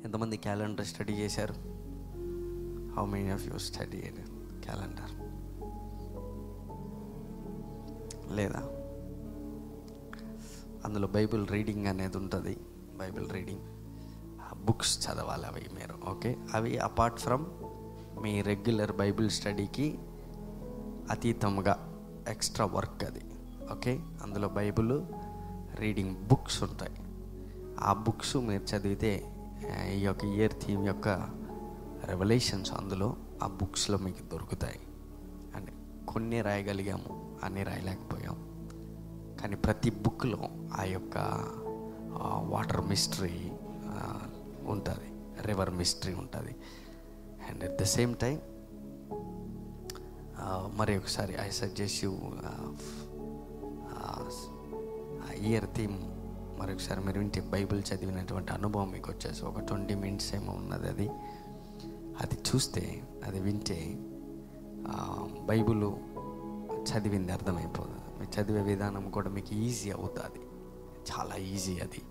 ఎంతమంది calendar study చేశారు? How many of you study calendar? లేదా? అందులో బైబిల్ రీడింగ్ అనేది ఉంటుంది. బైబిల్ రీడింగ్ బుక్స్ చదవాలి అవి మీరు. ఓకే, అవి అపార్ట్ ఫ్రమ్ మీ రెగ్యులర్ బైబిల్ స్టడీకి అతీతంగా ఎక్స్ట్రా వర్క్ అది. ఓకే, అందులో బైబిల్ రీడింగ్ బుక్స్ ఉంటాయి. ఆ బుక్స్ మీరు చదివితే ఈ యొక్క ఇయర్ థీమ్ యొక్క రెవల్యూషన్స్ అందులో ఆ బుక్స్లో మీకు దొరుకుతాయి. అండ్ కొన్ని రాయగలిగాము, అన్నీ రాయలేకపోయాం. కానీ ప్రతి బుక్లో ఆ యొక్క వాటర్ మిస్టరీ ఉంటుంది, రివర్ మిస్టరీ ఉంటుంది. And at the same time మరి ఒకసారి I suggest you year theme మరొకసారి మీరు వింటే బైబిల్ చదివినటువంటి అనుభవం మీకు వచ్చేసి ఒక 20 minutes ఏమో ఉన్నది. అది చూస్తే, అది వింటే బైబిల్ చదివింది అర్థమైపోతుంది. మీరు చదివే విధానం కూడా మీకు ఈజీ అవుతుంది, చాలా ఈజీ అది.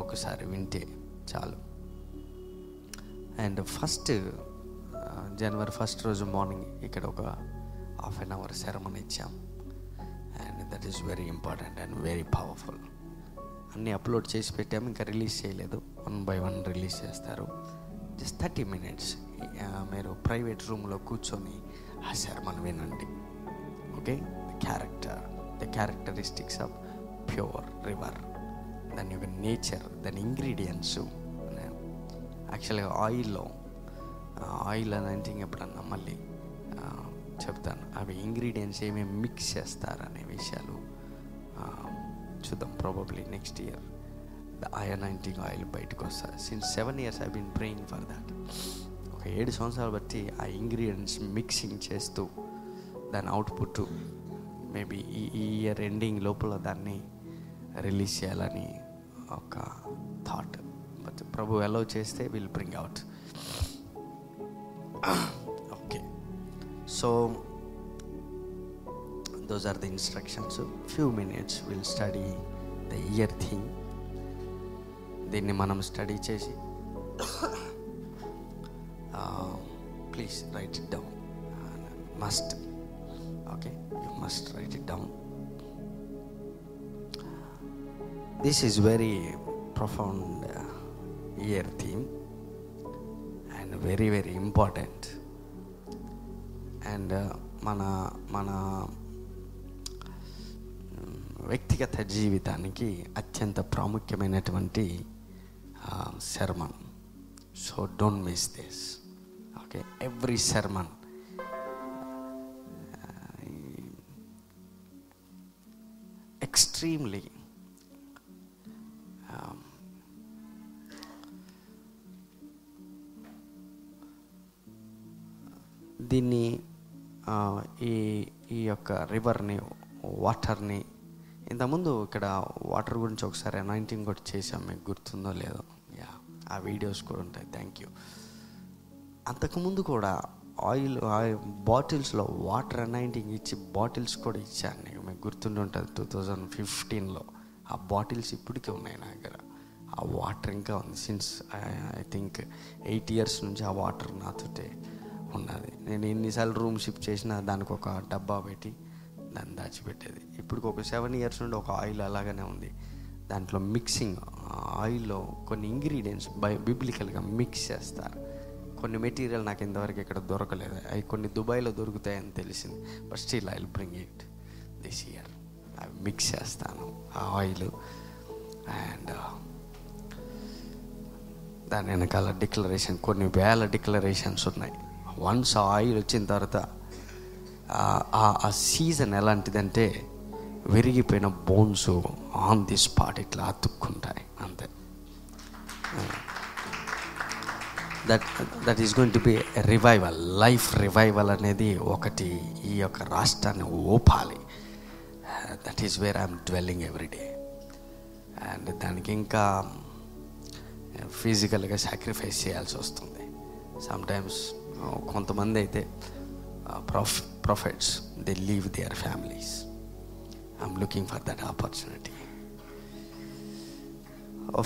ఒకసారి వింటే చాలు. అండ్ ఫస్ట్ జనవరి 1 రోజు మార్నింగ్ ఇక్కడ ఒక 1/2 hour సెరమన్ ఇచ్చాం. And that is very important and very powerful. అన్నీ అప్లోడ్ చేసి పెట్టాము, ఇంకా రిలీజ్ చేయలేదు. 1 by 1 రిలీజ్ చేస్తారు. జస్ట్ 30 minutes మీరు ప్రైవేట్ రూమ్లో కూర్చొని ఆ సెరమన్ వినండి. Okay, the characteristics of pure river, దాని యొక్క నేచర్, దాని ఇంగ్రీడియంట్స్. యాక్చువల్గా ఆయిల్ అనేది ఎప్పుడన్నా మళ్ళీ చెప్తాను. అవి ఇంగ్రీడియంట్స్ ఏమేమి మిక్స్ చేస్తారనే విషయాలు చూద్దాం. Probably next year the anointing oil బయటకు వస్తుంది. Since 7 years I been praying for that. ఒక 7 సంవత్సరాలు బట్టి ఆ ఇంగ్రీడియంట్స్ మిక్సింగ్ చేస్తూ దాని అవుట్పుట్ మేబీ ఈ ఇయర్ ఎండింగ్ లోపల దాన్ని రిలీజ్ చేయాలని ఒక థాట్. బట్ ప్రభు అలౌ చేస్తే will bring out. Okay, so those are the instructions. Few minutes we'll study the year theme. దీన్ని మనం స్టడీ చేసి please right it down. Must. Okay, you must right it down. This is very profound year theme and very very important. And మన వ్యక్తిగత జీవితానికి అత్యంత ప్రాముఖ్యమైనటువంటి sermon. So don't miss this. Okay, every sermon extremely దీన్ని ఈ యొక్క రివర్ని, వాటర్ని, ఇంతకుముందు ఇక్కడ వాటర్ గురించి ఒకసారి అనాయింటింగ్ కూడా చేసాం, మీకు గుర్తుందో లేదో. ఆ వీడియోస్ కూడా ఉంటాయి. Thank you. అంతకుముందు కూడా ఆయిల్ బాటిల్స్లో వాటర్ అనాయింటింగ్ ఇచ్చి బాటిల్స్ కూడా ఇచ్చాను, మీకు గుర్తుండి ఉంటుంది 2015లో. ఆ బాటిల్స్ ఇప్పటికీ ఉన్నాయి నా దగ్గర. ఆ వాటర్ ఇంకా ఉంది. సిన్స్ ఐ థింక్ 8 years నుంచి ఆ వాటర్ నాతోటే ఉన్నది. నేను ఎన్నిసార్లు రూమ్ షిఫ్ట్ చేసినా దానికి ఒక డబ్బా పెట్టి దాన్ని దాచిపెట్టేది. ఇప్పుడు ఒక 7 years నుండి ఒక ఆయిల్ అలాగనే ఉంది. దాంట్లో మిక్సింగ్, ఆయిల్లో కొన్ని ఇంగ్రీడియంట్స్ బిబ్లికల్గా మిక్స్ చేస్తారు. కొన్ని మెటీరియల్ నాకు ఇంతవరకు ఇక్కడ దొరకలేదు. అవి కొన్ని దుబాయ్లో దొరుకుతాయని తెలిసింది. But still I will bring it this year. అవి మిక్స్ చేస్తాను ఆ ఆయిల్. అండ్ దాని వెనకాల డిక్లరేషన్, కొన్ని వేల డిక్లరేషన్స్ ఉన్నాయి. వన్స్ ఆ ఆయిల్ వచ్చిన తర్వాత ఆ సీజన్ ఎలాంటిదంటే విరిగిపోయిన బోన్స్ ఆన్ ది స్పాట్ ఇట్లా అతుక్కుంటాయి అంతే. That is going to be revival, life revival అనేది ఒకటి ఈ యొక్క రాష్ట్రాన్ని ఊపాలి. That is where I'm dwelling everyday. And దానికి ఇంకా ఫిజికల్గా సాక్రిఫైస్ చేయాల్సి వస్తుంది సమ్టైమ్స్. కొంతమంది అయితే prophets, they leave their families. I'm looking for that opportunity.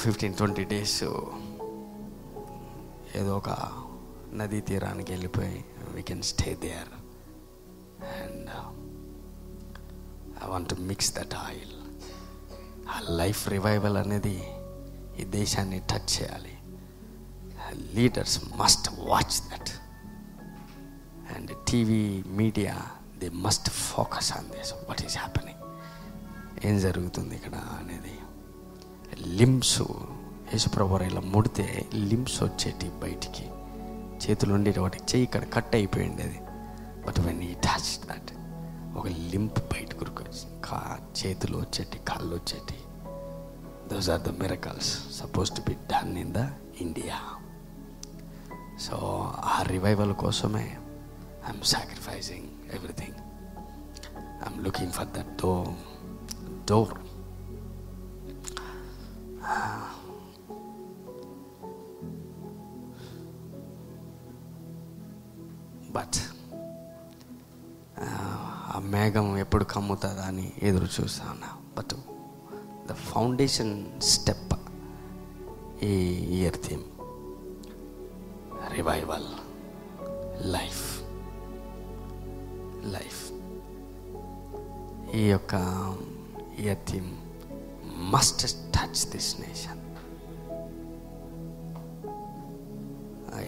15-20 days ఏదో ఒక నదీ తీరానికి వెళ్ళిపోయి we can stay there and I want to mix that oil. ఆ లైఫ్ రివైవల్ అనేది ఈ దేశాన్ని టచ్ చేయాలి. Leaders must watch that and TV media they must focus on this. What is happening, ఏం జరుగుతుంది ఇక్కడ అనేది. లిమ్స్ యేసుప్రభువారు ఇలా ముడితే లిమ్స్ వచ్చేటి బయటికి, చేతులు ఉండేటి, వాటికి చెయ్యి ఇక్కడ కట్ అయిపోయింది అది. But when he touch that ఒక లింప్ బయటకు వచ్చి చేతులు వచ్చేటి, కాళ్ళు వచ్చేటి. Those are the miracles suppose to be done in the India. So ఆ రివైవల్ కోసమే I'm sacrificing everything. I'm looking for that door. But ఆ మేఘం ఎప్పుడు కమ్ముతుందా అని ఎదురు చూస్తాను. బట్ ద ఫౌండేషన్ స్టెప్ ఈ ఇయర్ థీమ్ రివైవల్, లైఫ్. ఈ యొక్క year theme must touch this nation.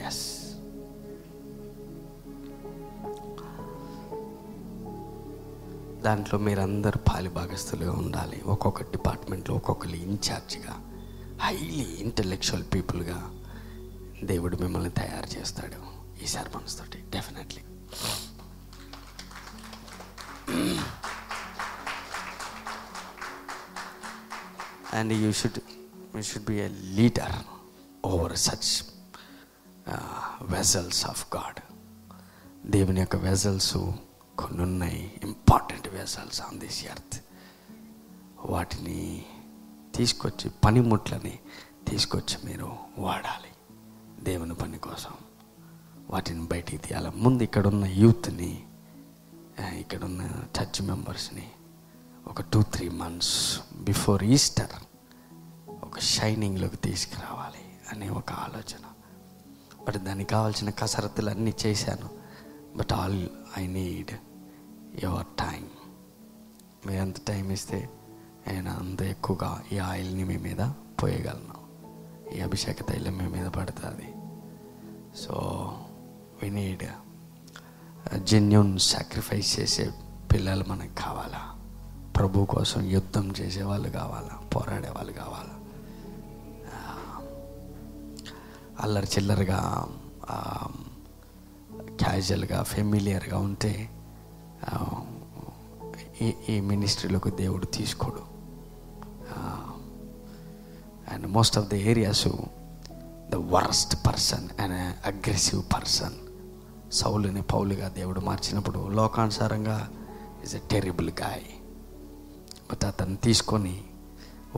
Yes, దాంట్లో మీరందరూ పాలిభాగస్తులుగా ఉండాలి. ఒక్కొక్క డిపార్ట్మెంట్లో ఒక్కొక్కరు ఇన్ఛార్జిగా, హైలీ ఇంటలెక్చువల్ పీపుల్గా దేవుడు మిమ్మల్ని తయారు చేస్తాడు ఈ సర్మన్స్ తోటి, definitely. And you should be a leader over such vessels of God. దేవుని యొక్క వెజల్స్ కొన్ని ఉన్నాయి, important vessels on this earth. వాటిని తీసుకొచ్చి, పనిముట్లని తీసుకొచ్చి మీరు వాడాలి దేవుని పని కోసం. వాటిని బయటికి తీయాలి. ముందు ఇక్కడున్న యూత్ని, ఇక్కడున్న చర్చ్ మెంబర్స్ని ఒక 2-3 months బిఫోర్ ఈస్టర్ ఒక షైనింగ్లోకి తీసుకురావాలి అనే ఒక ఆలోచన. బట్ దానికి కావాల్సిన కసరత్తులు అన్నీ చేశాను. But all I need your time. మీరు ఎంత టైం ఇస్తే నేను అంత ఎక్కువగా ఈ ఆయిల్ని మీ మీద పోయగలను, ఈ అభిషేక తైలం మీ మీద పడుతుంది. So we need genuine sacrifice చేసే పిల్లలు మనకు కావాలా. ప్రభు కోసం యుద్ధం చేసేవాళ్ళు కావాలా, పోరాడే వాళ్ళు కావాలా. అల్లరి చిల్లరగా, క్యాజువల్గా, ఫెమిలియర్గా ఉంటే ఈ మినిస్ట్రీలోకి దేవుడు తీసుకోడు. And most of the areas the worst person and aggressive person, సౌలుని పౌలుగా దేవుడు మార్చినప్పుడు లోకానుసారంగా is a terrible guy. But అతను తీసుకొని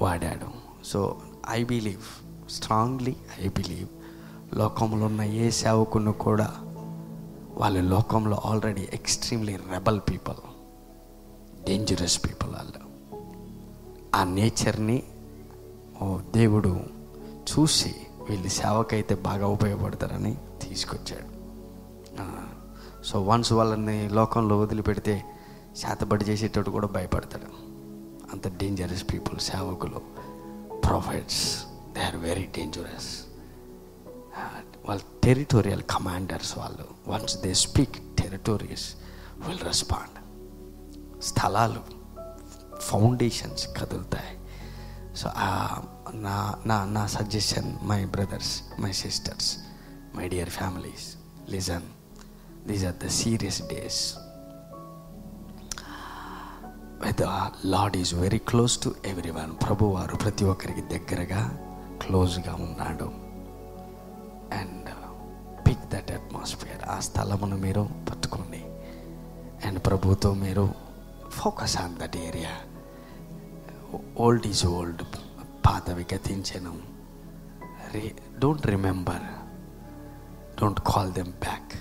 వాడాడు. So I believe, strongly I believe, లోకంలో ఉన్న ఏ సేవకుని కూడా వాళ్ళు లోకంలో already extremely rebel people, dangerous people. వాళ్ళు ఆ నేచర్ని దేవుడు చూసి వీళ్ళు సేవకైతే బాగా ఉపయోగపడతారని తీసుకొచ్చాడు. సో వన్స్ వాళ్ళని లోకంలో వదిలిపెడితే శాతబడి చేసేటట్టు కూడా భయపడతాడు. అంత డేంజరస్ పీపుల్ సేవకులు, prophets, they are very dangerous. వాళ్ళు టెరిటోరియల్ కమాండర్స్. వాళ్ళు once they speak, territories will respond. స్థలాలు, ఫౌండేషన్స్ కదులుతాయి. సో నా suggestion, my brothers, my sisters, my dear families, listen, these are the serious days. The Lord is very close to everyone. ప్రభు వారు ప్రతి ఒక్కరికి దగ్గరగా, క్లోజ్గా ఉన్నాడు. And pick that atmosphere. ఆ స్థలమును మీరు పట్టుకోండి. అండ్ ప్రభుతో మీరు focus on that area. Old is old, పాతవి గతించెను. Don't remember, don't call them back.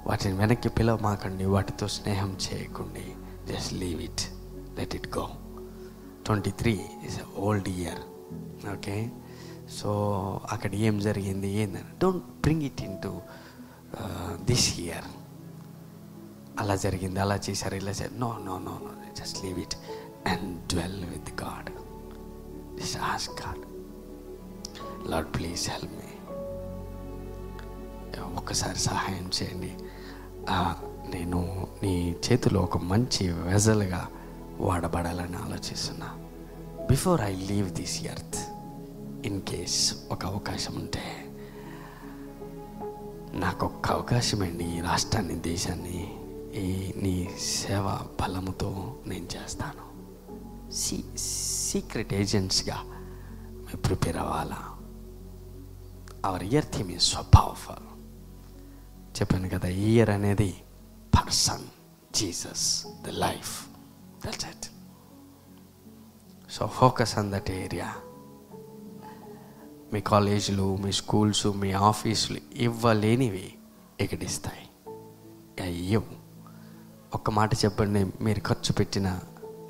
వాటిని వెనక్కి పిలవమాకండి, వాటితో స్నేహం చేయకండి. Just leave it, let it go. 23 is an old year, okay? సో అక్కడ ఏం జరిగింది ఏందని, don't bring it into this year. అలా జరిగింది, అలా చేశారు, ఇలా చేశారు. No no no no, just leave it and dwell with God. Just ask God, Lord please help me. ఒక్కసారి సహాయం చేయండి. నేను నీ చేతిలో ఒక మంచి వెజల్గా వాడబడాలని ఆలోచిస్తున్నా. Before I leave this earth, in case ఒక అవకాశం ఉంటే నాకు ఒక్క అవకాశం అండి, ఈ రాష్ట్రాన్ని, దేశాన్ని ఈ నీ సేవ బలముతో నేను చేస్తాను. సీక్రెట్ ఏజెంట్స్గా మేము ప్రిపేర్ అవ్వాలా. Our year theme is so powerful. చెప్పాను కదా, ఇయర్ అనేది person, Jesus, the life, that's it. So focus on that area. మీ కాలేజీలు, మీ స్కూల్స్, మీ ఆఫీసులు ఇవ్వలేనివి ఇక్కడ ఇస్తాయి. అయ్యో, ఒక్క మాట చెప్పండి, మీరు ఖర్చు పెట్టిన,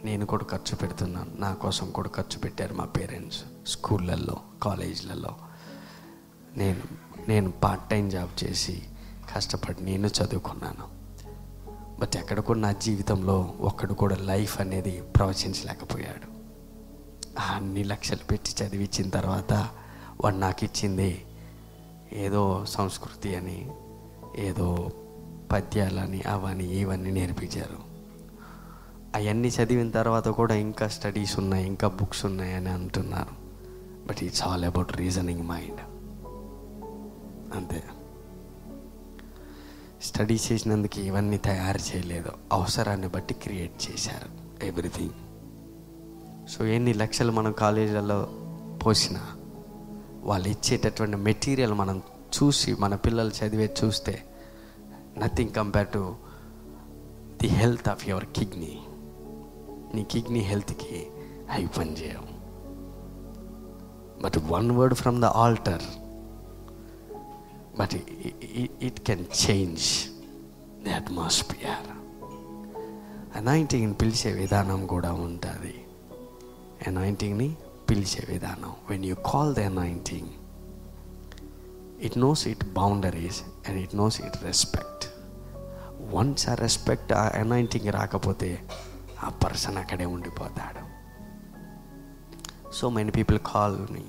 నేను కూడా ఖర్చు పెడుతున్నాను, నా కోసం కూడా ఖర్చు పెట్టారు మా పేరెంట్స్. స్కూళ్ళల్లో, కాలేజీలలో నేను పార్ట్ టైం జాబ్ చేసి కష్టపడి నేను చదువుకున్నాను. బట్ ఎక్కడ కూడా నా జీవితంలో ఒక్కడు కూడా లైఫ్ అనేది ప్రవచించలేకపోయాడు. అన్ని లక్షలు పెట్టి చదివించిన తర్వాత వాడు నాకు ఇచ్చింది ఏదో సంస్కృతి అని, ఏదో పద్యాలని, అవని ఇవన్నీ నేర్పించారు. అవన్నీ చదివిన తర్వాత కూడా ఇంకా స్టడీస్ ఉన్నాయి, ఇంకా బుక్స్ ఉన్నాయని అంటున్నారు. But it's all about reasoning mind, అంతే. స్టడీ చేసినందుకు ఇవన్నీ తయారు చేయలేదు, అవసరాన్ని బట్టి క్రియేట్ చేశారు ఎవ్రీథింగ్. సో ఎన్ని లక్షలు మనం కాలేజీలలో పోసినా వాళ్ళు ఇచ్చేటటువంటి మెటీరియల్ మనం చూసి, మన పిల్లలు చదివే చూస్తే nothing compare to the health of your kidney. నీ కిడ్నీ హెల్త్కి అవి పనిచేయవు. But one word from the altar, but it can change the atmosphere. అనాయింటింగ్ని పిలిచే విధానం కూడా ఉంటుంది. అనాయింటింగ్ని పిలిచే విధానం, when you call the anointing, it knows it boundaries and it knows it respect. Once ఆ రెస్పెక్ట్, ఆ అనాయింటింగ్ రాకపోతే ఆ పర్సన్ అక్కడే ఉండిపోతాడు. So many people call me,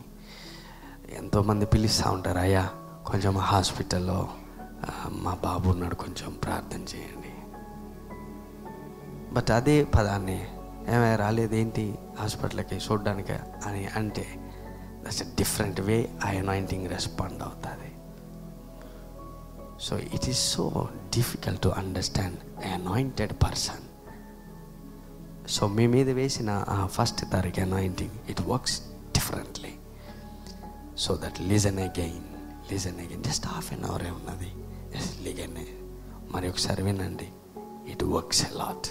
ఎంతోమంది పిలుస్తూ ఉంటారు, అయ్యా కొంచెం హాస్పిటల్లో మా బాబు ఉన్నాడు, కొంచెం ప్రార్థన చేయండి. బట్ అదే పదాన్ని, ఏమైనా రాలేదేంటి హాస్పిటల్కి చూడడానికి అని అంటే, దట్స్ ఎ డిఫరెంట్ వే ఆ అనాయింటింగ్ రెస్పాండ్ అవుతుంది. So it is so difficult to understand a anointed person. So మీ మీద వేసిన ఆ ఫస్ట్ తారీఖు anointing, it works differently. So that listen again, just half an అవరే ఉన్నది, లిజన్ మరి ఒకసారి వినండి. It works a lot.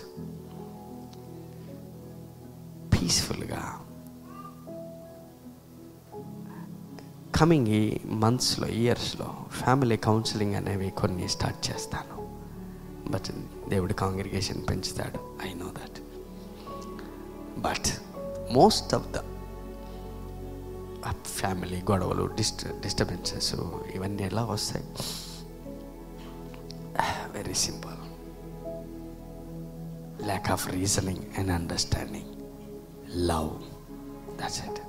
పీస్ఫుల్గా కమింగ్ ఈ మంత్స్లో, ఇయర్స్లో ఫ్యామిలీ కౌన్సిలింగ్ అనేవి కొన్ని స్టార్ట్ చేస్తాను. బట్ దేవుడి కాంగ్రిగేషన్ పెంచుతాడు, I know that. But most of the family గొడవలు, డిస్టర్బెన్సెస్ ఇవన్నీ ఎలా వస్తాయి? Very simple, lack of reasoning and understanding, love, that's it.